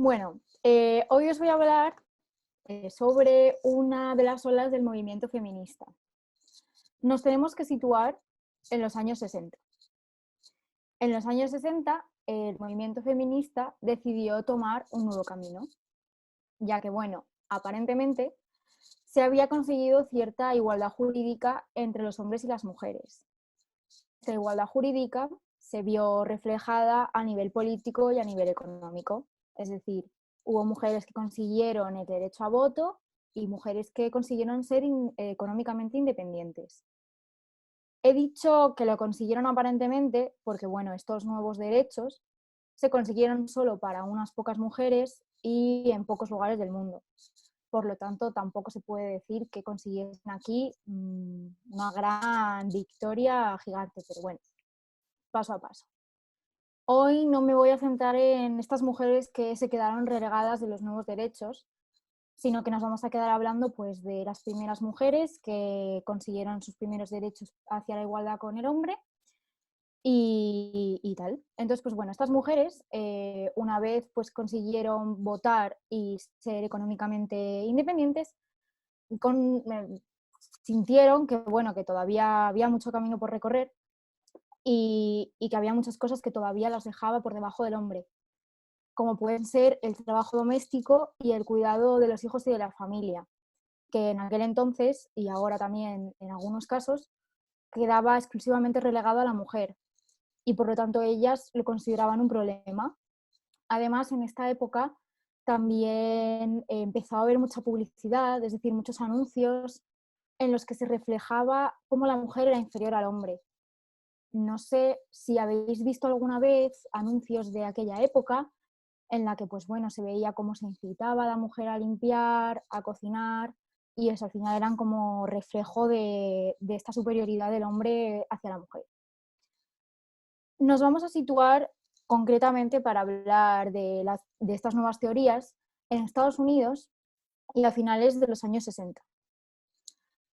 Bueno, hoy os voy a hablar sobre una de las olas del movimiento feminista. Nos tenemos que situar en los años 60. En los años 60, el movimiento feminista decidió tomar un nuevo camino, ya que, bueno, aparentemente se había conseguido cierta igualdad jurídica entre los hombres y las mujeres. Esta igualdad jurídica se vio reflejada a nivel político y a nivel económico. Es decir, hubo mujeres que consiguieron el derecho a voto y mujeres que consiguieron ser económicamente independientes. He dicho que lo consiguieron aparentemente porque, bueno, estos nuevos derechos se consiguieron solo para unas pocas mujeres y en pocos lugares del mundo. Por lo tanto, tampoco se puede decir que consiguiesen aquí una gran victoria gigante, pero bueno, paso a paso. Hoy no me voy a centrar en estas mujeres que se quedaron relegadas de los nuevos derechos, sino que nos vamos a quedar hablando pues, de las primeras mujeres que consiguieron sus primeros derechos hacia la igualdad con el hombre y tal. Entonces, pues bueno, estas mujeres una vez pues consiguieron votar y ser económicamente independientes, sintieron que, bueno, que todavía había mucho camino por recorrer y que había muchas cosas que todavía las dejaba por debajo del hombre, como pueden ser el trabajo doméstico y el cuidado de los hijos y de la familia, que en aquel entonces, y ahora también en algunos casos, quedaba exclusivamente relegado a la mujer, y por lo tanto ellas lo consideraban un problema. Además, en esta época también empezó a haber mucha publicidad, es decir, muchos anuncios en los que se reflejaba cómo la mujer era inferior al hombre. No sé si habéis visto alguna vez anuncios de aquella época en la que, pues bueno, se veía cómo se incitaba a la mujer a limpiar, a cocinar, y eso al final eran como reflejo de esta superioridad del hombre hacia la mujer. Nos vamos a situar concretamente para hablar de estas nuevas teorías en Estados Unidos y a finales de los años 60.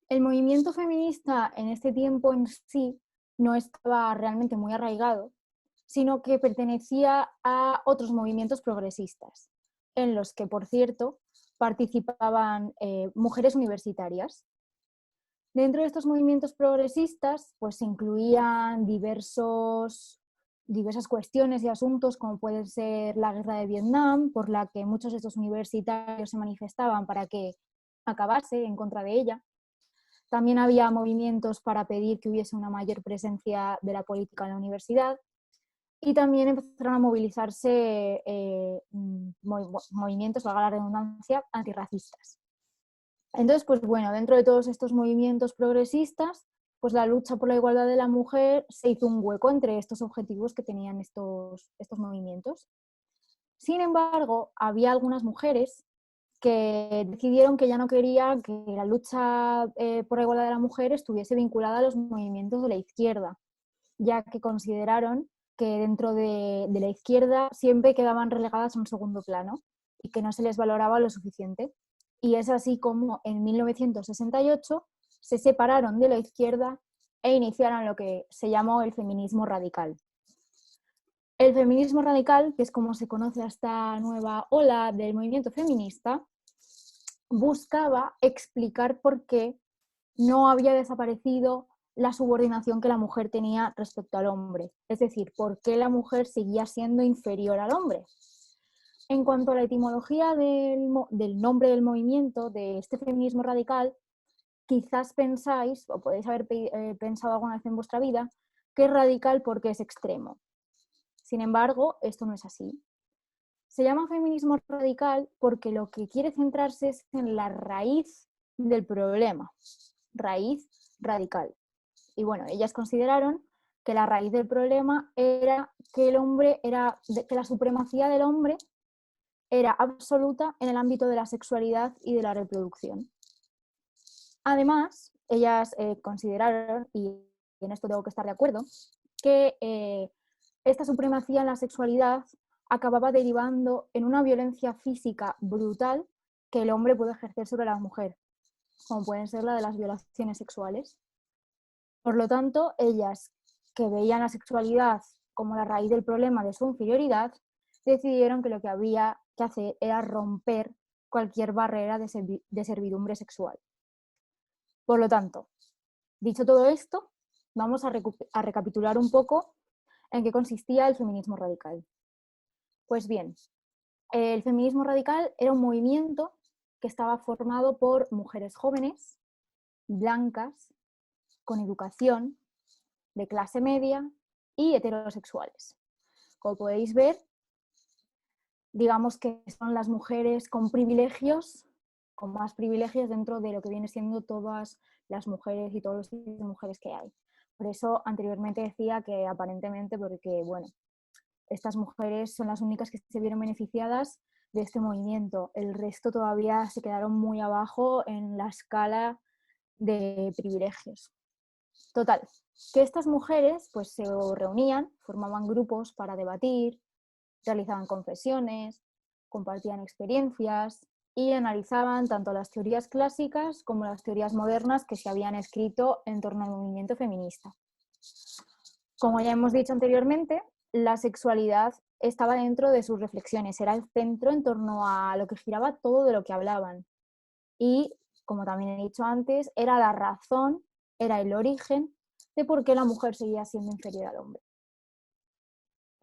El movimiento feminista en este tiempo en sí no estaba realmente muy arraigado, sino que pertenecía a otros movimientos progresistas, en los que, por cierto, participaban mujeres universitarias. Dentro de estos movimientos progresistas, pues se incluían diversas cuestiones y asuntos, como puede ser la guerra de Vietnam, por la que muchos de estos universitarios se manifestaban para que acabase en contra de ella. También había movimientos para pedir que hubiese una mayor presencia de la política en la universidad y también empezaron a movilizarse movimientos, valga la redundancia, antirracistas. Entonces, pues bueno, dentro de todos estos movimientos progresistas, pues la lucha por la igualdad de la mujer se hizo un hueco entre estos objetivos que tenían estos movimientos. Sin embargo, había algunas mujeres que decidieron que ya no quería que la lucha por la igualdad de la mujer estuviese vinculada a los movimientos de la izquierda, ya que consideraron que dentro de la izquierda siempre quedaban relegadas a un segundo plano y que no se les valoraba lo suficiente. Y es así como en 1968 se separaron de la izquierda e iniciaron lo que se llamó el feminismo radical. El feminismo radical, que es como se conoce a esta nueva ola del movimiento feminista, buscaba explicar por qué no había desaparecido la subordinación que la mujer tenía respecto al hombre. Es decir, por qué la mujer seguía siendo inferior al hombre. En cuanto a la etimología del nombre del movimiento, de este feminismo radical, quizás pensáis, o podéis haber pensado alguna vez en vuestra vida, que es radical porque es extremo. Sin embargo, esto no es así. Se llama feminismo radical porque lo que quiere centrarse es en la raíz del problema, raíz radical. Y bueno, ellas consideraron que la raíz del problema era que que la supremacía del hombre era absoluta en el ámbito de la sexualidad y de la reproducción. Además, ellas consideraron, y en esto tengo que estar de acuerdo, que esta supremacía en la sexualidad acababa derivando en una violencia física brutal que el hombre puede ejercer sobre la mujer, como pueden ser la de las violaciones sexuales. Por lo tanto, ellas, que veían la sexualidad como la raíz del problema de su inferioridad, decidieron que lo que había que hacer era romper cualquier barrera de servidumbre sexual. Por lo tanto, dicho todo esto, vamos a recapitular un poco en qué consistía el feminismo radical. Pues bien, el feminismo radical era un movimiento que estaba formado por mujeres jóvenes, blancas, con educación, de clase media y heterosexuales. Como podéis ver, digamos que son las mujeres con privilegios, con más privilegios dentro de lo que viene siendo todas las mujeres y todos los tipos de mujeres que hay. Por eso anteriormente decía que aparentemente, porque bueno, estas mujeres son las únicas que se vieron beneficiadas de este movimiento. El resto todavía se quedaron muy abajo en la escala de privilegios. Total, que estas mujeres pues se reunían, formaban grupos para debatir, realizaban confesiones, compartían experiencias y analizaban tanto las teorías clásicas como las teorías modernas que se habían escrito en torno al movimiento feminista. Como ya hemos dicho anteriormente, la sexualidad estaba dentro de sus reflexiones, era el centro en torno a lo que giraba todo de lo que hablaban. Y, como también he dicho antes, era la razón, era el origen de por qué la mujer seguía siendo inferior al hombre.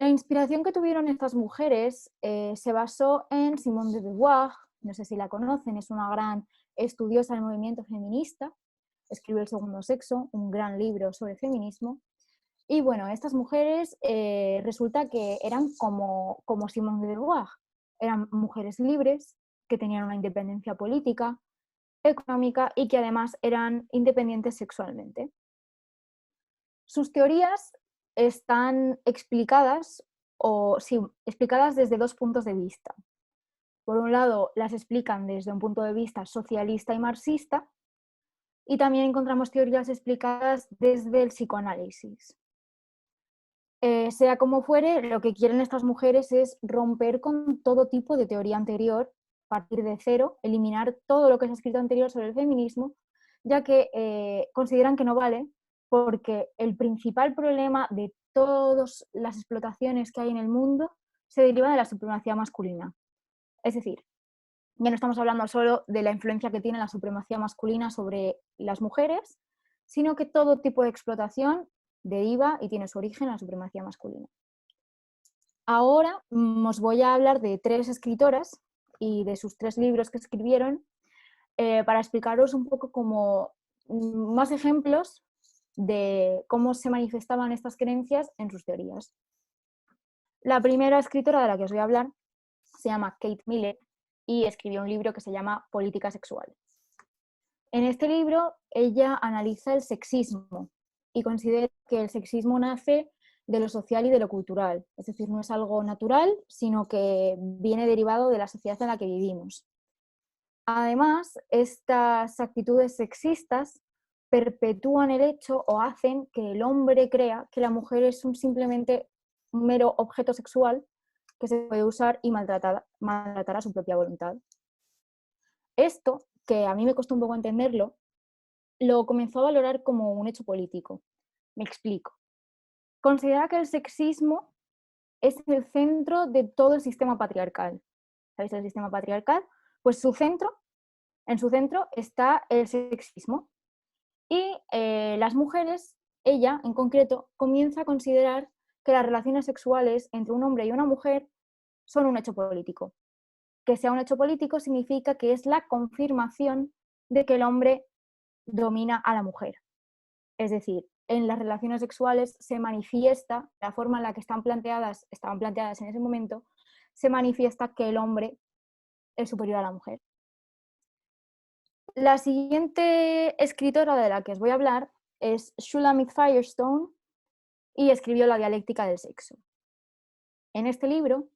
La inspiración que tuvieron estas mujeres se basó en Simone de Beauvoir, no sé si la conocen, es una gran estudiosa del movimiento feminista, escribió El segundo sexo, un gran libro sobre feminismo. Y bueno, estas mujeres resulta que eran como Simone de Beauvoir, eran mujeres libres, que tenían una independencia política, económica y que además eran independientes sexualmente. Sus teorías están explicadas, explicadas desde dos puntos de vista. Por un lado, las explican desde un punto de vista socialista y marxista, y también encontramos teorías explicadas desde el psicoanálisis. Sea como fuere, lo que quieren estas mujeres es romper con todo tipo de teoría anterior, partir de cero, eliminar todo lo que se ha escrito anterior sobre el feminismo, ya que consideran que no vale, porque el principal problema de todas las explotaciones que hay en el mundo se deriva de la supremacía masculina. Es decir, ya no estamos hablando solo de la influencia que tiene la supremacía masculina sobre las mujeres, sino que todo tipo de explotación deriva y tiene su origen en la supremacía masculina. Ahora os voy a hablar de tres escritoras y de sus tres libros que escribieron para explicaros un poco como más ejemplos de cómo se manifestaban estas creencias en sus teorías. La primera escritora de la que os voy a hablar se llama Kate Millett y escribió un libro que se llama Política sexual. En este libro ella analiza el sexismo y considera que el sexismo nace de lo social y de lo cultural, es decir, no es algo natural, sino que viene derivado de la sociedad en la que vivimos. Además, estas actitudes sexistas perpetúan el hecho o hacen que el hombre crea que la mujer es simplemente un mero objeto sexual que se puede usar y maltratar a su propia voluntad. Esto, que a mí me costó un poco entenderlo, lo comenzó a valorar como un hecho político. Me explico. Considera que el sexismo es el centro de todo el sistema patriarcal. ¿Sabéis el sistema patriarcal? Pues en su centro está el sexismo. Y las mujeres, ella en concreto, comienza a considerar que las relaciones sexuales entre un hombre y una mujer son un hecho político. Que sea un hecho político significa que es la confirmación de que el hombre domina a la mujer. Es decir, en las relaciones sexuales se manifiesta, la forma en la que estaban planteadas en ese momento, se manifiesta que el hombre es superior a la mujer. La siguiente escritora de la que os voy a hablar es Shulamit Firestone y escribió La dialéctica del sexo. En este libro,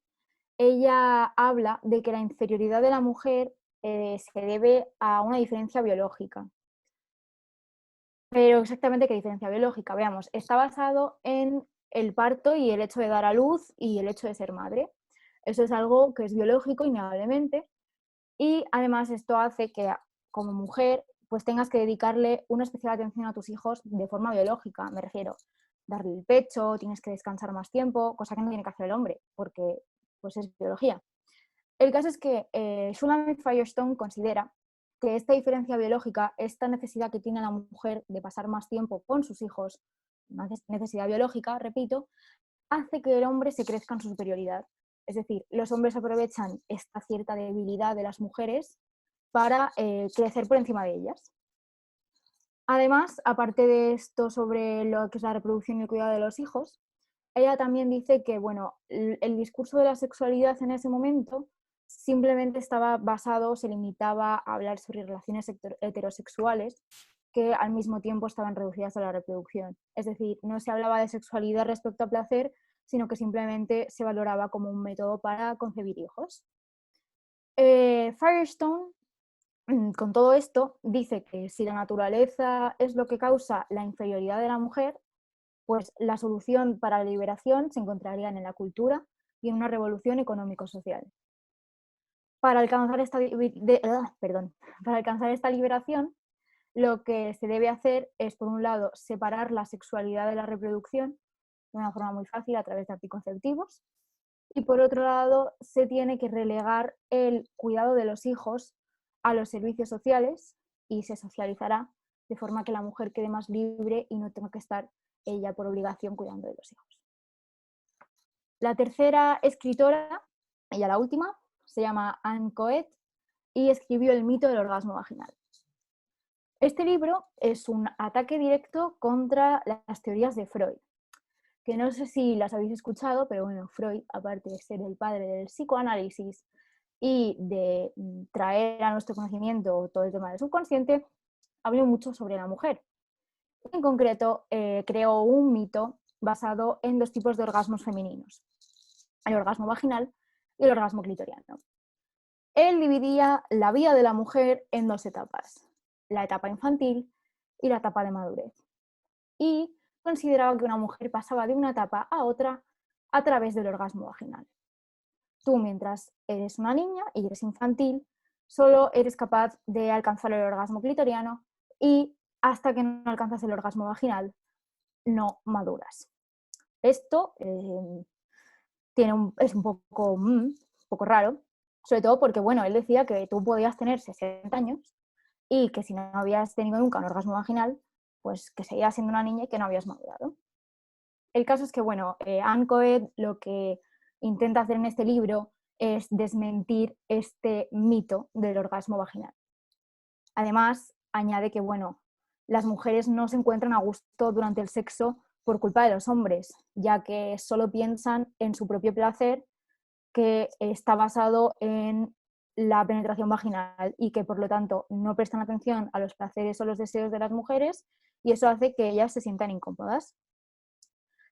ella habla de que la inferioridad de la mujer se debe a una diferencia biológica. Pero exactamente qué diferencia biológica, veamos, está basado en el parto y el hecho de dar a luz y el hecho de ser madre. Eso es algo que es biológico, innegablemente, y además esto hace que como mujer pues tengas que dedicarle una especial atención a tus hijos de forma biológica, me refiero, darle el pecho, tienes que descansar más tiempo, cosa que no tiene que hacer el hombre, porque pues es biología. El caso es que Shulamit Firestone considera que esta diferencia biológica, esta necesidad que tiene la mujer de pasar más tiempo con sus hijos, una necesidad biológica, repito, hace que el hombre se crezca en su superioridad. Es decir, los hombres aprovechan esta cierta debilidad de las mujeres para crecer por encima de ellas. Además, aparte de esto sobre lo que es la reproducción y el cuidado de los hijos, ella también dice que bueno, el discurso de la sexualidad en ese momento simplemente estaba basado, se limitaba a hablar sobre relaciones heterosexuales que al mismo tiempo estaban reducidas a la reproducción. Es decir, no se hablaba de sexualidad respecto a placer, sino que simplemente se valoraba como un método para concebir hijos. Firestone, con todo esto, dice que si la naturaleza es lo que causa la inferioridad de la mujer, pues la solución para la liberación se encontraría en la cultura y en una revolución económico-social. Para alcanzar para alcanzar esta liberación, lo que se debe hacer es, por un lado, separar la sexualidad de la reproducción de una forma muy fácil a través de anticonceptivos, y por otro lado, se tiene que relegar el cuidado de los hijos a los servicios sociales y se socializará de forma que la mujer quede más libre y no tenga que estar ella por obligación cuidando de los hijos. La tercera escritora, ella la última, se llama Anne Coet y escribió El mito del orgasmo vaginal. Este libro es un ataque directo contra las teorías de Freud, que no sé si las habéis escuchado, pero bueno, Freud, aparte de ser el padre del psicoanálisis y de traer a nuestro conocimiento todo el tema del subconsciente, habló mucho sobre la mujer. En concreto, creó un mito basado en dos tipos de orgasmos femeninos, el orgasmo vaginal y el orgasmo clitoriano. Él dividía la vida de la mujer en dos etapas, la etapa infantil y la etapa de madurez. Y consideraba que una mujer pasaba de una etapa a otra a través del orgasmo vaginal. Tú, mientras eres una niña y eres infantil, solo eres capaz de alcanzar el orgasmo clitoriano y hasta que no alcanzas el orgasmo vaginal, no maduras. Esto es un poco raro, sobre todo porque, bueno, él decía que tú podías tener 60 años y que si no habías tenido nunca un orgasmo vaginal, pues que seguías siendo una niña y que no habías madurado. El caso es que, bueno, Anne Coed lo que intenta hacer en este libro es desmentir este mito del orgasmo vaginal. Además, añade que, bueno, las mujeres no se encuentran a gusto durante el sexo por culpa de los hombres, ya que solo piensan en su propio placer, que está basado en la penetración vaginal y que por lo tanto no prestan atención a los placeres o los deseos de las mujeres y eso hace que ellas se sientan incómodas.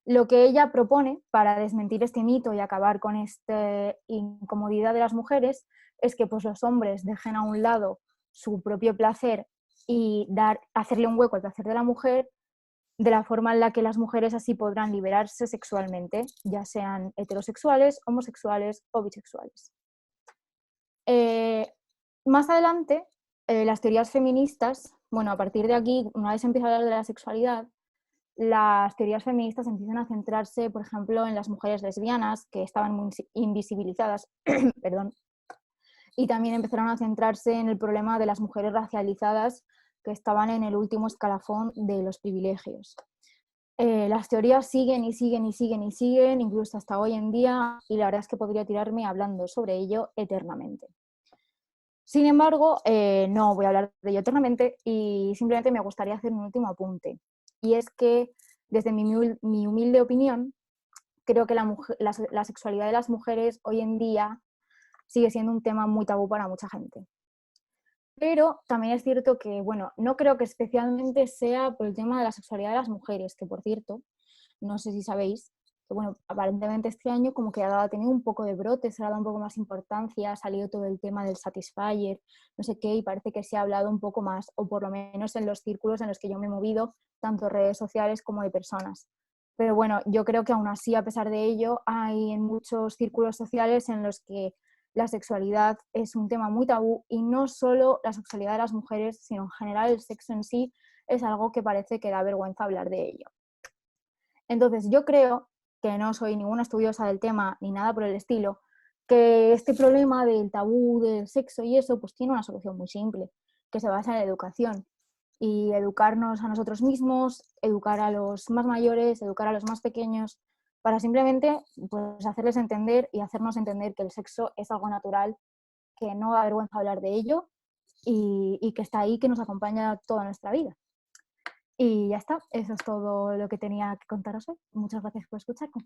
Lo que ella propone para desmentir este mito y acabar con esta incomodidad de las mujeres es que pues, los hombres dejen a un lado su propio placer y hacerle un hueco al placer de la mujer de la forma en la que las mujeres así podrán liberarse sexualmente, ya sean heterosexuales, homosexuales o bisexuales. Más adelante, las teorías feministas, bueno, a partir de aquí, una vez empieza a hablar de la sexualidad, las teorías feministas empiezan a centrarse, por ejemplo, en las mujeres lesbianas, que estaban muy invisibilizadas, perdón, y también empezaron a centrarse en el problema de las mujeres racializadas, que estaban en el último escalafón de los privilegios. Las teorías siguen y siguen y siguen y siguen, incluso hasta hoy en día, y la verdad es que podría tirarme hablando sobre ello eternamente. Sin embargo, no voy a hablar de ello eternamente y simplemente me gustaría hacer un último apunte. Y es que, desde mi humilde opinión, creo que la sexualidad de las mujeres hoy en día sigue siendo un tema muy tabú para mucha gente. Pero también es cierto que, bueno, no creo que especialmente sea por el tema de la sexualidad de las mujeres, que por cierto, no sé si sabéis, que bueno, aparentemente este año como que ha tenido un poco de brote, se ha dado un poco más importancia, ha salido todo el tema del Satisfyer, no sé qué, y parece que se ha hablado un poco más, o por lo menos en los círculos en los que yo me he movido, tanto redes sociales como de personas. Pero bueno, yo creo que aún así, a pesar de ello, hay en muchos círculos sociales en los que la sexualidad es un tema muy tabú y no solo la sexualidad de las mujeres, sino en general el sexo en sí es algo que parece que da vergüenza hablar de ello. Entonces yo creo que no soy ninguna estudiosa del tema ni nada por el estilo, que este problema del tabú del sexo y eso, pues tiene una solución muy simple, que se basa en la educación. Y educarnos a nosotros mismos, educar a los más mayores, educar a los más pequeños, para simplemente pues, hacerles entender y hacernos entender que el sexo es algo natural, que no da vergüenza hablar de ello y que está ahí, que nos acompaña toda nuestra vida. Y ya está, eso es todo lo que tenía que contaros hoy. Muchas gracias por escucharme.